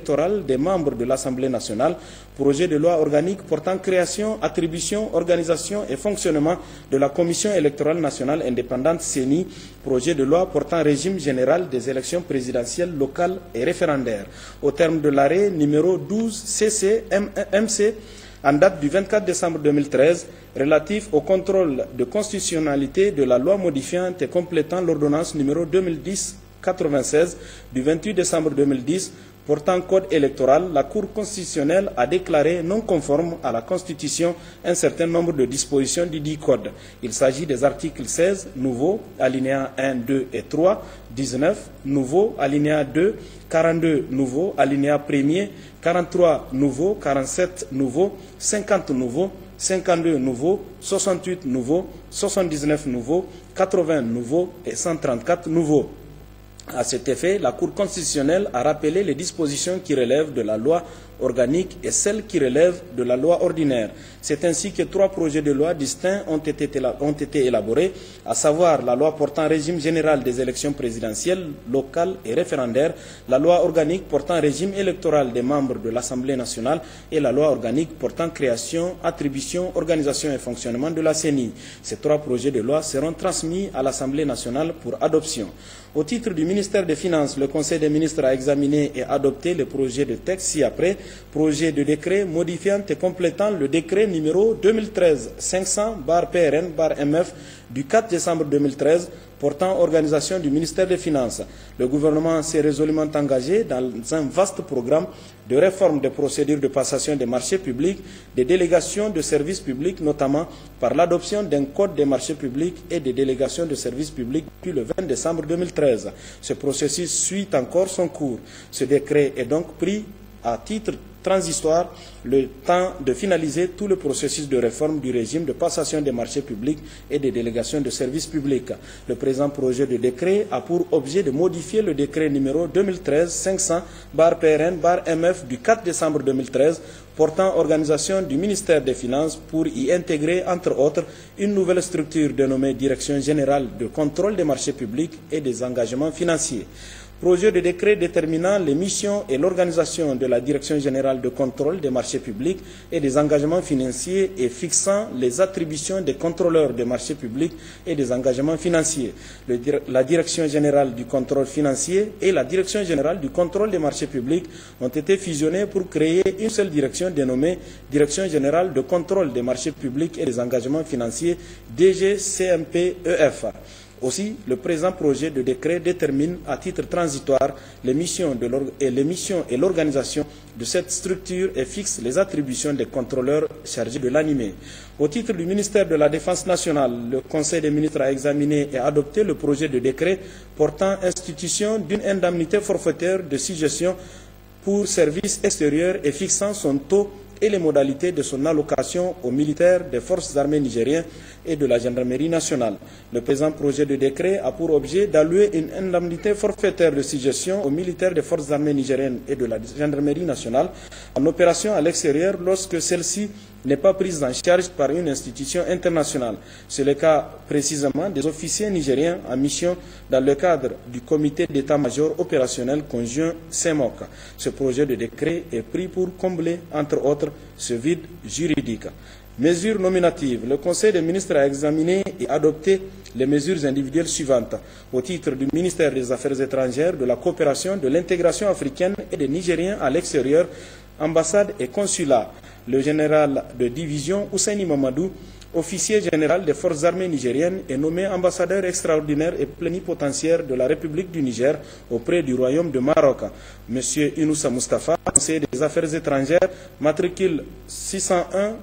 électorale des membres de l'Assemblée nationale, projet de loi organique portant création, attribution, organisation et fonctionnement de la Commission électorale nationale indépendante CENI, projet de loi portant régime général des élections présidentielles locales et référendaires. Au terme de l'arrêt numéro 12 CC-MC en date du 24 décembre 2013, relatif au contrôle de constitutionnalité de la loi modifiant et complétant l'ordonnance numéro 2010-96 du 28 décembre 2010 portant code électoral, la Cour constitutionnelle a déclaré non conforme à la Constitution un certain nombre de dispositions du dit code. Il s'agit des articles 16, nouveaux, alinéas 1, 2 et 3, 19, nouveaux, alinéa 2, 42, nouveaux, alinéa 1er, 43, nouveaux, 47, nouveaux, 50, nouveaux, 52 nouveaux, 68 nouveaux, 79 nouveaux, 80 nouveaux et 134 nouveaux. À cet effet, la Cour constitutionnelle a rappelé les dispositions qui relèvent de la loi organique et celles qui relèvent de la loi ordinaire. C'est ainsi que 3 projets de loi distincts ont été élaborés, à savoir la loi portant régime général des élections présidentielles, locales et référendaires, la loi organique portant régime électoral des membres de l'Assemblée nationale et la loi organique portant création, attribution, organisation et fonctionnement de la CENI. Ces 3 projets de loi seront transmis à l'Assemblée nationale pour adoption. Au titre du ministère des Finances, le Conseil des ministres a examiné et adopté le projet de texte ci-après, projet de décret modifiant et complétant le décret numéro 2013-500-PRN-MF du 4 décembre 2013 portant organisation du ministère des Finances. Le gouvernement s'est résolument engagé dans un vaste programme de réforme des procédures de passation des marchés publics, des délégations de services publics, notamment par l'adoption d'un code des marchés publics et des délégations de services publics depuis le 20 décembre 2013. Ce processus suit encore son cours. Ce décret est donc pris à titre transitoire le temps de finaliser tout le processus de réforme du régime de passation des marchés publics et des délégations de services publics. Le présent projet de décret a pour objet de modifier le décret numéro 2013-500-PRN-MF du 4 décembre 2013 portant organisation du ministère des Finances pour y intégrer, entre autres, une nouvelle structure dénommée Direction générale de contrôle des marchés publics et des engagements financiers. Projet de décret déterminant les missions et l'organisation de la Direction générale de contrôle des marchés publics et des engagements financiers et fixant les attributions des contrôleurs des marchés publics et des engagements financiers. La Direction générale du contrôle financier et la Direction générale du contrôle des marchés publics ont été fusionnées pour créer une seule direction dénommée Direction générale de contrôle des marchés publics et des engagements financiers DGCMP-EF. Aussi, le présent projet de décret détermine à titre transitoire les missions et l'organisation de cette structure et fixe les attributions des contrôleurs chargés de l'animer. Au titre du ministère de la Défense nationale, le Conseil des ministres a examiné et adopté le projet de décret portant institution d'une indemnité forfaitaire de suggestion pour services extérieurs et fixant son taux et les modalités de son allocation aux militaires des forces armées nigériennes et de la gendarmerie nationale. Le présent projet de décret a pour objet d'allouer une indemnité forfaitaire de suggestion aux militaires des forces armées nigériennes et de la gendarmerie nationale en opération à l'extérieur lorsque celle-ci n'est pas prise en charge par une institution internationale. C'est le cas précisément des officiers nigériens en mission dans le cadre du comité d'état-major opérationnel conjoint CEMOC. Ce projet de décret est pris pour combler, entre autres, ce vide juridique. Mesures nominatives. Le Conseil des ministres a examiné et adopté les mesures individuelles suivantes. Au titre du ministère des Affaires étrangères, de la coopération, de l'intégration africaine et des Nigériens à l'extérieur, ambassades et consulats. Le général de division Ousseini Mamadou, officier général des forces armées nigériennes, est nommé ambassadeur extraordinaire et plénipotentiaire de la République du Niger auprès du Royaume de Maroc. M. Inoussa Mustafa, conseiller des Affaires étrangères, matricule 601,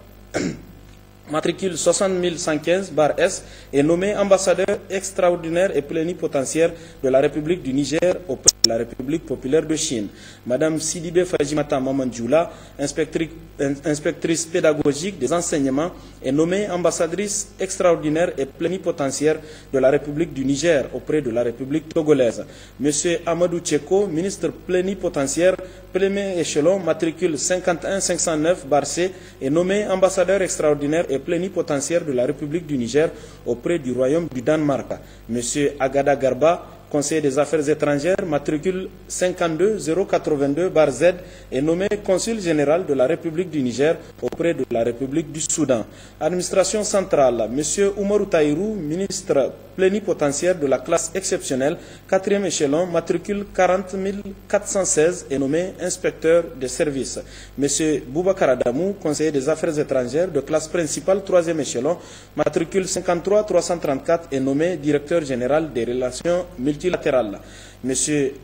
matricule 60115-S, est nommé ambassadeur extraordinaire et plénipotentiaire de la République du Niger auprès de la République populaire de Chine. Madame Sidibé Fajimata Mamandjoula, inspectrice pédagogique des enseignements, est nommée ambassadrice extraordinaire et plénipotentiaire de la République du Niger auprès de la République togolaise. Monsieur Amadou Tcheko, ministre plénipotentiaire, premier échelon, matricule 51509-C, est nommé ambassadeur extraordinaire et plénipotentiaire de la République du Niger auprès du Royaume du Danemark. Monsieur Agada Garba, conseiller des affaires étrangères, matricule 52082-Z, est nommé consul général de la République du Niger auprès de la République du Soudan. Administration centrale, M. Oumarou Taïrou, ministre plénipotentiaire de la classe exceptionnelle, 4e échelon, matricule 40416, est nommé inspecteur des services. M. Boubacar Adamou, conseiller des affaires étrangères de classe principale, 3e échelon, matricule 53334, est nommé directeur général des relations multilatérales. M.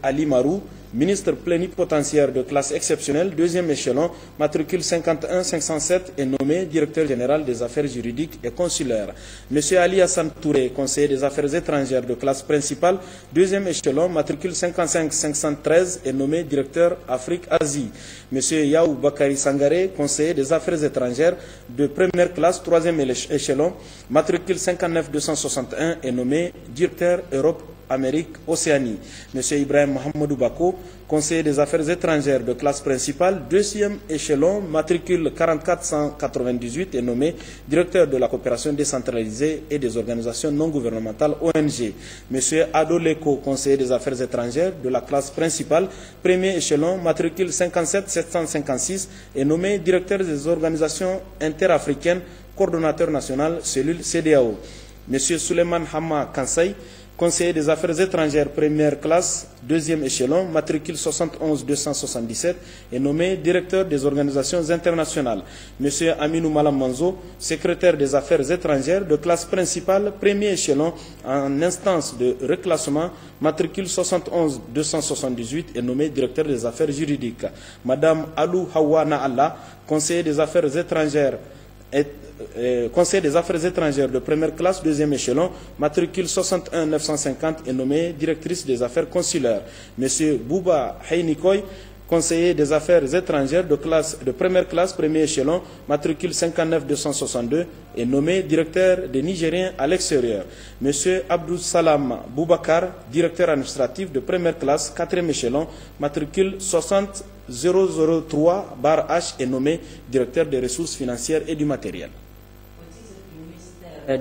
Ali Marou, ministre plénipotentiaire de classe exceptionnelle, 2e échelon, matricule 51507, est nommé directeur général des affaires juridiques et consulaires. M. Ali Hassan Touré, conseiller des affaires étrangères de classe principale, 2e échelon, matricule 55513, est nommé directeur Afrique-Asie. M. Yaou Bakari Sangaré, conseiller des affaires étrangères de première classe, 3e échelon, matricule 59261, est nommé directeur Europe-Amérique-Océanie. M. Ibrahim Mohamedou Bako, conseiller des affaires étrangères de classe principale, 2e échelon, matricule 44198, est nommé directeur de la coopération décentralisée et des organisations non gouvernementales ONG. M. Ado Leko, conseiller des affaires étrangères de la classe principale, 1er échelon, matricule 57756, est nommé directeur des organisations interafricaines, coordonnateur national, cellule CEDEAO. M. Suleiman Hamma Kansai, conseiller des affaires étrangères première classe, 2e échelon, matricule 71277, est nommé directeur des organisations internationales. M. Aminou Malam Manzo, secrétaire des affaires étrangères de classe principale, 1er échelon, en instance de reclassement, matricule 71278, est nommé directeur des affaires juridiques. Madame Alou Hawa Naalla, conseiller des affaires étrangères conseiller des affaires étrangères de première classe, 2e échelon, matricule 61 950, est nommée directrice des affaires consulaires. M. Bouba Haynikoy, conseiller des affaires étrangères de première classe, 1er échelon, matricule 59 262, est nommé directeur des Nigériens à l'extérieur. M. Abdou Salam Boubacar, directeur administratif de première classe, 4e échelon, matricule 60 003-H, est nommé directeur des ressources financières et du matériel.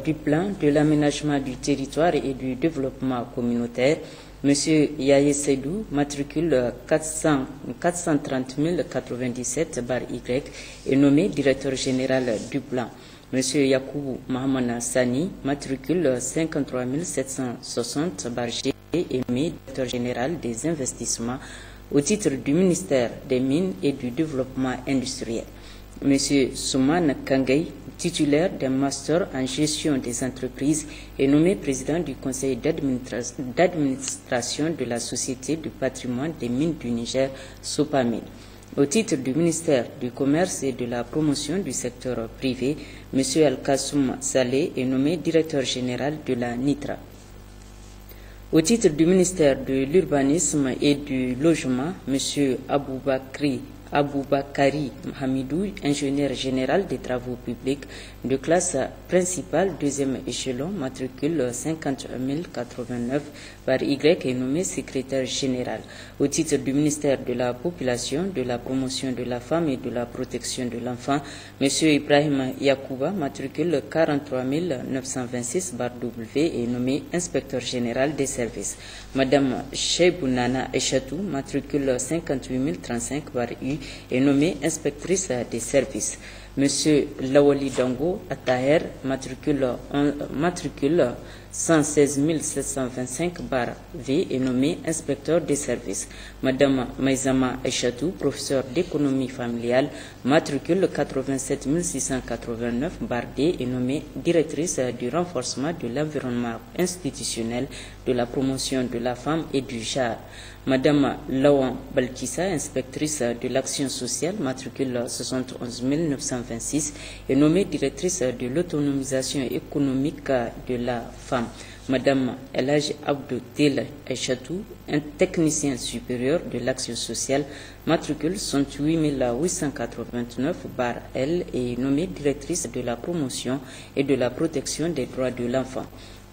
Du plan de l'aménagement du territoire et du développement communautaire, M. Yaye Seydou, matricule 430 097-Y, est nommé directeur général du plan. M. Yakoubou Mahamana Sani, matricule 53 760-G, est nommé directeur général des investissements au titre du ministère des Mines et du Développement industriel. M. Soumane Kangay, titulaire d'un master en gestion des entreprises, est nommé président du conseil d'administration de la Société du patrimoine des mines du Niger, SOPAMIN. Au titre du ministère du Commerce et de la promotion du secteur privé, M. Al-Kassoum Saleh est nommé directeur général de la NITRA. Au titre du ministère de l'Urbanisme et du Logement, M. Aboubakari Hamidou, ingénieur général des travaux publics de classe principale, 2e échelon, matricule 51 089-Y, est nommé secrétaire général. Au titre du ministère de la Population, de la Promotion de la Femme et de la Protection de l'Enfant, M. Ibrahim Yakouba, matricule 43 926-W, est nommé inspecteur général des services. Madame Cheibounana Echatou, matricule 58 035-U, est nommée inspectrice des services. Monsieur Lawali Dango Ataher, matricule 116 725-V, est nommé inspecteur des services. Madame Maïzama Echatou, professeure d'économie familiale, matricule 87 689-D, est nommée directrice du renforcement de l'environnement institutionnel, de la promotion de la femme et du genre. Madame Lawan Balkissa, inspectrice de l'action sociale, matricule 71 926, est nommée directrice de l'autonomisation économique de la femme. Madame Elhaj Abdou Tel Aïchatou, un technicien supérieur de l'action sociale, matricule 68 889-L, est nommée directrice de la promotion et de la protection des droits de l'enfant.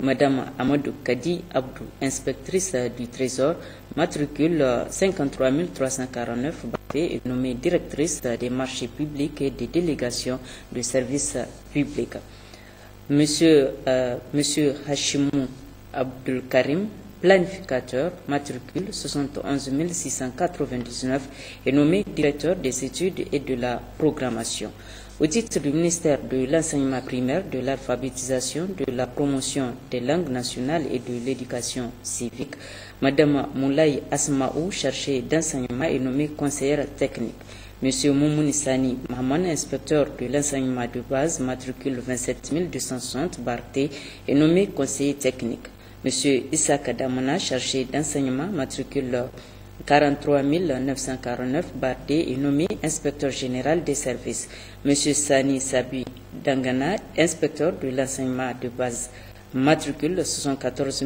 Madame Amadou Kadi Abdou, inspectrice du Trésor, matricule 53 349, est nommée directrice des marchés publics et des délégations de services publics. Monsieur Hashimou Abdul Karim, planificateur, matricule 71 699, est nommé directeur des études et de la programmation. Au titre du ministère de l'enseignement primaire, de l'alphabétisation, de la promotion des langues nationales et de l'éducation civique, Madame Moulay Asmaou, chargée d'enseignement, est nommée conseillère technique. Monsieur Moumouni Sani Mahaman, inspecteur de l'enseignement de base, matricule 27 260, Barté, est nommé conseiller technique. Monsieur Issa Damana, chargé d'enseignement, matricule 43 949, Bardé, est nommé inspecteur général des services. Monsieur Sani Sabi Dangana, inspecteur de l'enseignement de base, matricule 74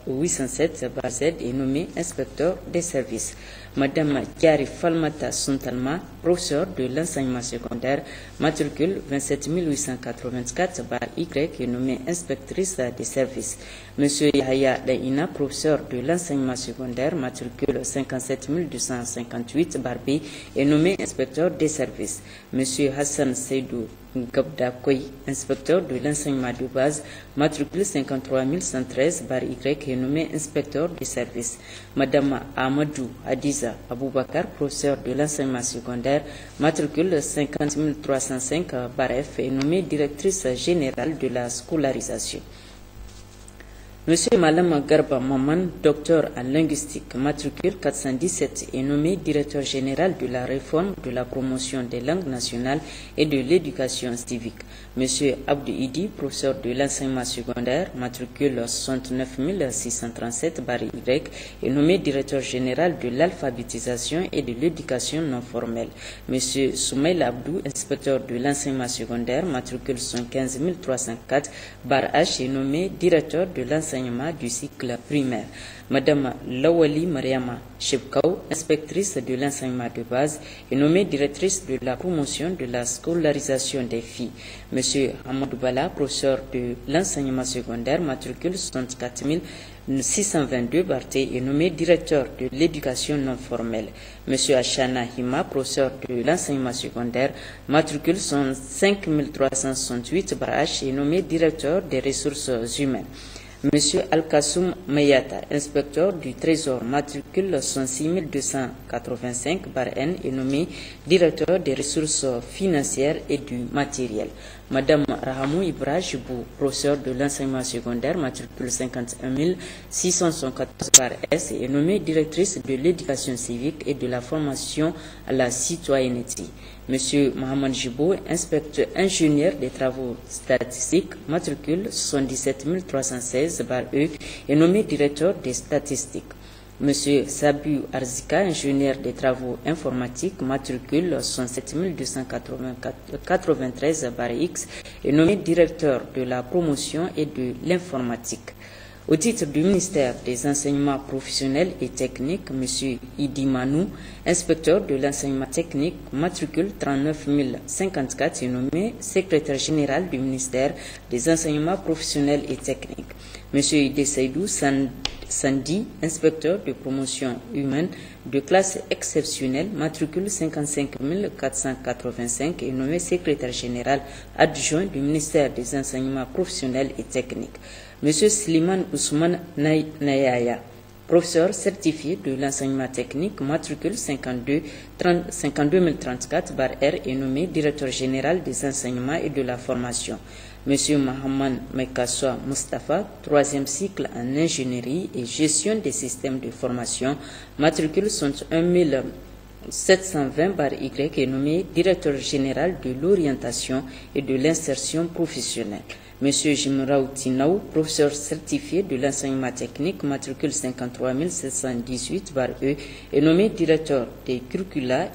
807, Barzed, est nommé inspecteur des services. Madame Kiari Falmata Suntalma, professeur de l'enseignement secondaire, matricule 27 884, bar Y, est nommée inspectrice des services. Monsieur Yahya Daïna, professeur de l'enseignement secondaire, matricule 57 258, bar B, est nommé inspecteur des services. Monsieur Hassan Seydou Gabda Koy, inspecteur de l'enseignement de base, matricule 53 113, bar Y, est nommé inspecteur des services. Madame Amadou Hadiza Aboubakar, professeur de l'enseignement secondaire, matricule 50 305, bar F, est nommée directrice générale de la scolarisation. Monsieur Malam Garba Maman, docteur en linguistique, matricule 417, est nommé directeur général de la réforme de la promotion des langues nationales et de l'éducation civique. Monsieur Abdou Idi, professeur de l'enseignement secondaire, matricule 69 637, bar Y, est nommé directeur général de l'alphabétisation et de l'éducation non formelle. Monsieur Soumaïl Abdou, inspecteur de l'enseignement secondaire, matricule 115 304, bar H, est nommé directeur de l'enseignement du cycle primaire. Madame Lawali Mariama Chebkaou, inspectrice de l'enseignement de base, est nommée directrice de la promotion de la scolarisation des filles. Monsieur Hamadou Bala, professeur de l'enseignement secondaire, matricule 64 622, Barté, est nommé directeur de l'éducation non formelle. Monsieur Achana Hima, professeur de l'enseignement secondaire, matricule 5 368, Barach, est nommé directeur des ressources humaines. Monsieur Al-Kassoum Mayata, inspecteur du Trésor, matricule 106 285, bar N, est nommé directeur des ressources financières et du matériel. Madame Rahamou Ibrahibou, professeur de l'enseignement secondaire, matricule 51 614, bar S, est nommée directrice de l'éducation civique et de la formation à la citoyenneté. Monsieur Mohamed Jibo, inspecteur ingénieur des travaux statistiques, matricule 77 316, bar E, est nommé directeur des statistiques. Monsieur Sabu Arzika, ingénieur des travaux informatiques, matricule 67 293, bar X, est nommé directeur de la promotion et de l'informatique. Au titre du ministère des enseignements professionnels et techniques, M. Idi Manou, inspecteur de l'enseignement technique, matricule 39 054, est nommé secrétaire général du ministère des enseignements professionnels et techniques. M. Ide Seydou Sandi, inspecteur de promotion humaine de classe exceptionnelle, matricule 55 485, est nommé secrétaire général adjoint du ministère des enseignements professionnels et techniques. M. Sliman Ousmane Nayaya, professeur certifié de l'enseignement technique, matricule 52 034, bar R, est nommé directeur général des enseignements et de la formation. M. Mohamed Mekassoua Mustafa, troisième cycle en ingénierie et gestion des systèmes de formation, matricule 61 720, bar Y, est nommé directeur général de l'orientation et de l'insertion professionnelle. M. Jimraou Tinaou, professeur certifié de l'enseignement technique, matricule 53 718, bar E, est nommé directeur des curricula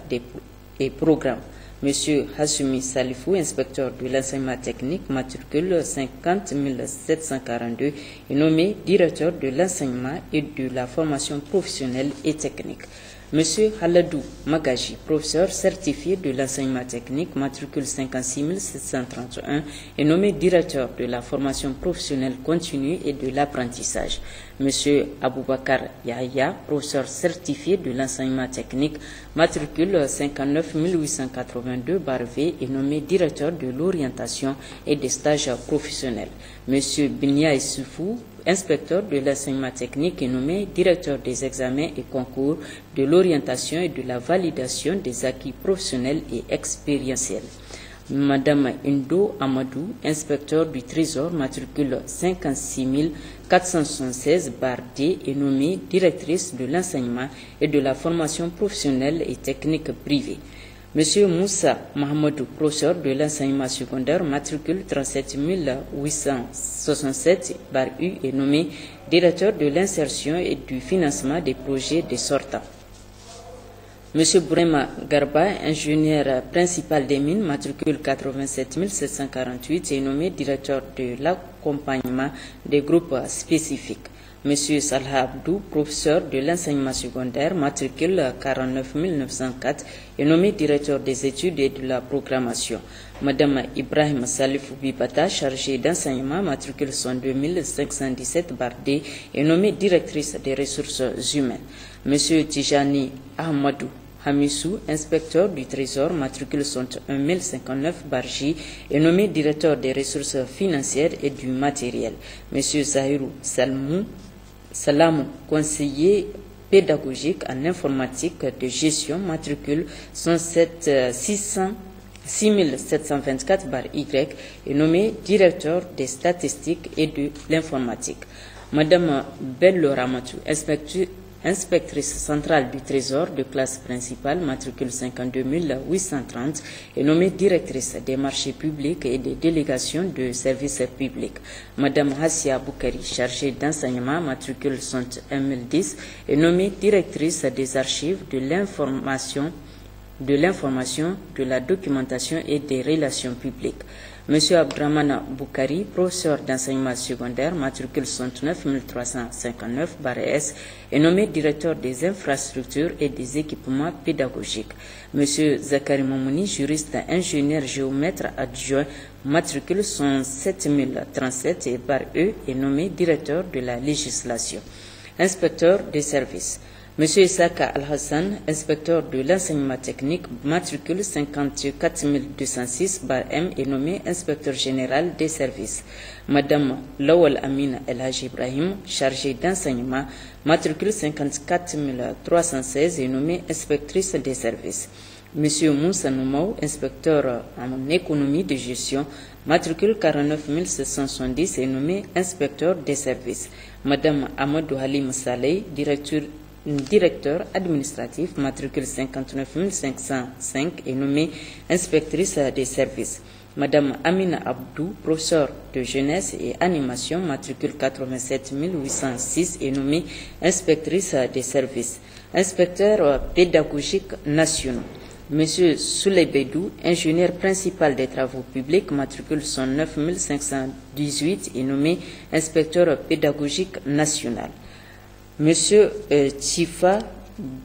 et programmes. M. Hassoumi Salifou, inspecteur de l'enseignement technique, matricule 50 742, est nommé directeur de l'enseignement et de la formation professionnelle et technique. M. Haladou Magaji, professeur certifié de l'enseignement technique, matricule 56 731, est nommé directeur de la formation professionnelle continue et de l'apprentissage. M. Aboubakar Yahya, professeur certifié de l'enseignement technique, matricule 59 882 /V, est nommé directeur de l'orientation et des stages professionnels. M. Binia Issoufou, inspecteur de l'enseignement technique, est nommé directeur des examens et concours, de l'orientation et de la validation des acquis professionnels et expérientiels. Madame Indo Amadou, inspecteur du Trésor, matricule 56 476 /D, est nommée directrice de l'enseignement et de la formation professionnelle et technique privée. Monsieur Moussa Mahamadou, professeur de l'enseignement secondaire, matricule 37 867 /U, est nommé directeur de l'insertion et du financement des projets des sortants. Monsieur Bourema Garba, ingénieur principal des mines, matricule 87 748, est nommé directeur de l'accompagnement des groupes spécifiques. Monsieur Salha Abdou, professeur de l'enseignement secondaire, matricule 49 904, est nommé directeur des études et de la programmation. Madame Ibrahim Salif Bibata, chargée d'enseignement, matricule 102 517 /D, est nommée directrice des ressources humaines. Monsieur Tijani Ahmadou Hamissou, inspecteur du Trésor, matricule 61 059 /J, est nommé directeur des ressources financières et du matériel. Monsieur Zahirou Salamou, conseiller pédagogique en informatique de gestion, matricule 6724 /Y, est nommé directeur des statistiques et de l'informatique. Madame Bello Ramatou, inspectrice centrale du Trésor de classe principale, matricule 52 830, est nommée directrice des marchés publics et des délégations de services publics. Madame Hassia Boukari, chargée d'enseignement, matricule 61 010, est nommée directrice des archives, de l'information, de la documentation et des relations publiques. Monsieur Abdraman Boukari, professeur d'enseignement secondaire, matricule 69 359 /S, est nommé directeur des infrastructures et des équipements pédagogiques. Monsieur Zakari Momouni, juriste ingénieur géomètre adjoint, matricule 107 037 /E, est nommé directeur de la législation. Inspecteur des services. Monsieur Isaka Al-Hassan, inspecteur de l'enseignement technique, matricule 54 206 /M, est nommé inspecteur général des services. Madame Lawal Amina El Haji Ibrahim, chargée d'enseignement, matricule 54 316, est nommée inspectrice des services. Monsieur Moussa Noumaou, inspecteur en économie de gestion, matricule 49 770, est nommé inspecteur des services. Madame Amadou Halim Saleh, directeur administratif, matricule 59 505, est nommée inspectrice des services. Madame Amina Abdou, professeure de jeunesse et animation, matricule 87 806, est nommée inspectrice des services. Inspecteur pédagogique national. Monsieur Souleybedou, ingénieur principal des travaux publics, matricule 109 518, est nommé inspecteur pédagogique national. Monsieur Chifa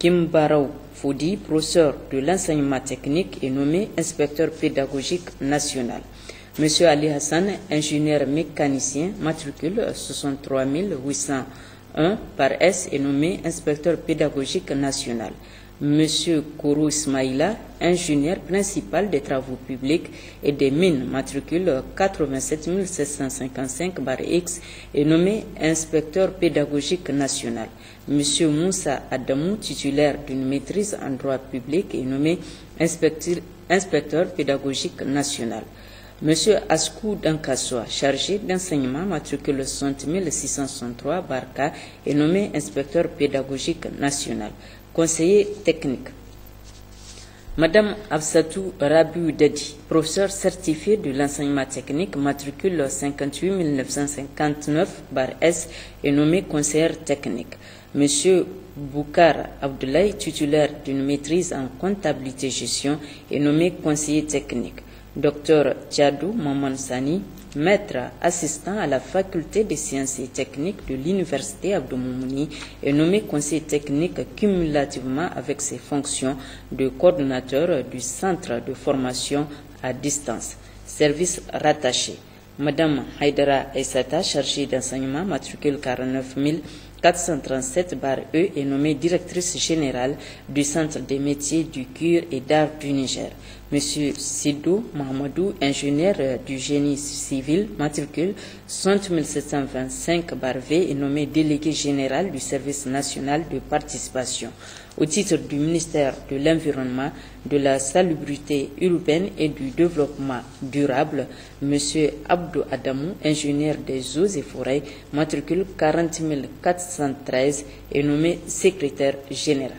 Gimbarao Foudi, professeur de l'enseignement technique, est nommé inspecteur pédagogique national. Monsieur Ali Hassan, ingénieur mécanicien, matricule 63 801 /S, est nommé inspecteur pédagogique national. Monsieur Kourou Ismaïla, ingénieur principal des travaux publics et des mines, matricule 87 755 /X, est nommé inspecteur pédagogique national. Monsieur Moussa Adamou, titulaire d'une maîtrise en droit public, est nommé inspecteur pédagogique national. Monsieur Askou Dankassoa, chargé d'enseignement, matricule 60 663 /K, est nommé inspecteur pédagogique national. Conseiller technique. Madame Absatou Rabiou Dadi, professeur certifié de l'enseignement technique, matricule 58 959 /S, est nommé conseillère technique. Monsieur Boukar Abdoulaye, titulaire d'une maîtrise en comptabilité gestion, est nommé conseiller technique. Docteur Tchadou Maman Sani, maître assistant à la faculté des sciences et techniques de l'université Abdou Moumouni, est nommé conseiller technique cumulativement avec ses fonctions de coordonnateur du centre de formation à distance. Service rattaché. Madame Haïdara Aissata, chargée d'enseignement, matricule 49 437-E est nommée directrice générale du Centre des métiers du cuir et d'art du Niger. Monsieur Sidou Mahamadou, ingénieur du génie civil, matricule 60725-V, est nommé délégué général du service national de participation au titre du ministère de l'Environnement, de la salubrité urbaine et du développement durable. Monsieur Abdou Adamou, ingénieur des eaux et forêts, matricule 40413, est nommé secrétaire général.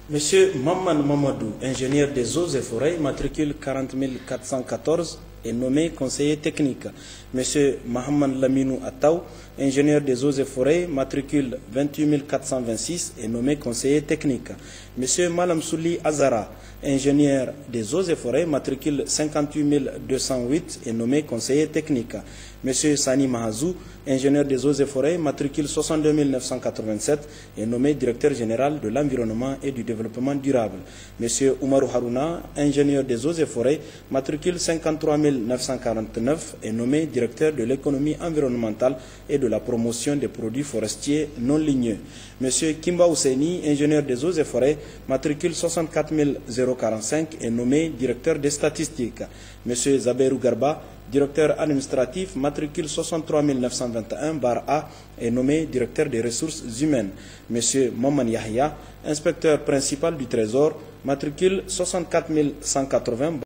Monsieur Maman Mamadou, ingénieur des eaux et forêts, matricule 40414, est nommé conseiller technique. Monsieur Mahaman Laminou Ataou, ingénieur des eaux et forêts, matricule 28426, est nommé conseiller technique. Monsieur Malam Souli Azara, ingénieur des eaux et forêts, matricule 58208, est nommé conseiller technique. Monsieur Sani Mahazou, ingénieur des eaux et forêts, matricule 62987, est nommé directeur général de l'environnement et du développement durable. Monsieur Oumarou Harouna, ingénieur des eaux et forêts, matricule 53949, est nommé directeur de l'économie environnementale et de la promotion des produits forestiers non ligneux. Monsieur Kimba Ousseini, ingénieur des eaux et forêts, matricule 64045, est nommé directeur des statistiques. Monsieur Zaberou Garba, directeur administratif, matricule 63921-A, est nommé directeur des ressources humaines. Monsieur Maman Yahya, inspecteur principal du Trésor, matricule 64180